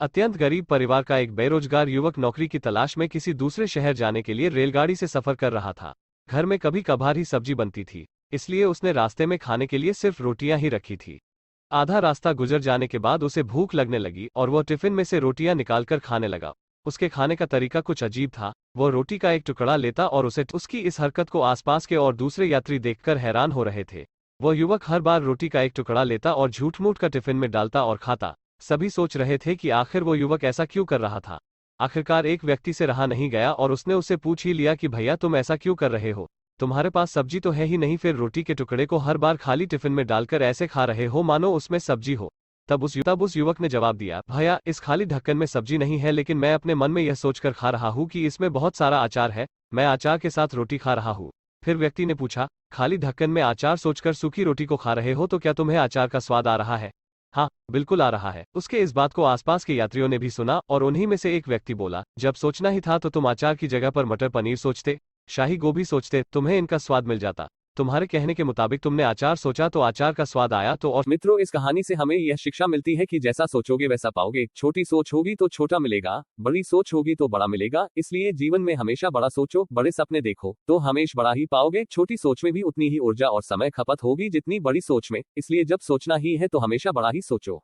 अत्यंत गरीब परिवार का एक बेरोजगार युवक नौकरी की तलाश में किसी दूसरे शहर जाने के लिए रेलगाड़ी से सफर कर रहा था। घर में कभी कभार ही सब्जी बनती थी, इसलिए उसने रास्ते में खाने के लिए सिर्फ रोटियां ही रखी थी। आधा रास्ता गुजर जाने के बाद उसे भूख लगने लगी और वह टिफिन में से रोटियां निकालकर खाने लगा। उसके खाने का तरीका कुछ अजीब था। वह रोटी का एक टुकड़ा लेता और उसे उसकी इस हरकत को आसपास के और दूसरे यात्री देखकर हैरान हो रहे थे। वह युवक हर बार रोटी का एक टुकड़ा लेता और झूठ मूठ का टिफिन में डालता और खाता। सभी सोच रहे थे कि आखिर वो युवक ऐसा क्यों कर रहा था। आखिरकार एक व्यक्ति से रहा नहीं गया और उसने उसे पूछ ही लिया कि भैया तुम ऐसा क्यों कर रहे हो, तुम्हारे पास सब्जी तो है ही नहीं, फिर रोटी के टुकड़े को हर बार खाली टिफिन में डालकर ऐसे खा रहे हो मानो उसमें सब्जी हो। तब उस युवक ने जवाब दिया, भैया इस खाली ढक्कन में सब्जी नहीं है, लेकिन मैं अपने मन में यह सोचकर खा रहा हूँ कि इसमें बहुत सारा अचार है, मैं अचार के साथ रोटी खा रहा हूँ। फिर व्यक्ति ने पूछा, खाली ढक्कन में अचार सोचकर सूखी रोटी को खा रहे हो तो क्या तुम्हें अचार का स्वाद आ रहा है? हाँ बिल्कुल आ रहा है। उसके इस बात को आसपास के यात्रियों ने भी सुना और उन्हीं में से एक व्यक्ति बोला, जब सोचना ही था तो तुम अचार की जगह पर मटर पनीर सोचते, शाही गोभी सोचते, तुम्हें इनका स्वाद मिल जाता। तुम्हारे कहने के मुताबिक तुमने अचार सोचा तो अचार का स्वाद आया तो। और मित्रों, इस कहानी से हमें यह शिक्षा मिलती है कि जैसा सोचोगे वैसा पाओगे। छोटी सोच होगी तो छोटा मिलेगा, बड़ी सोच होगी तो बड़ा मिलेगा। इसलिए जीवन में हमेशा बड़ा सोचो, बड़े सपने देखो, तो हमेशा बड़ा ही पाओगे। छोटी सोच में भी उतनी ही ऊर्जा और समय खपत होगी जितनी बड़ी सोच में, इसलिए जब सोचना ही है तो हमेशा बड़ा ही सोचो।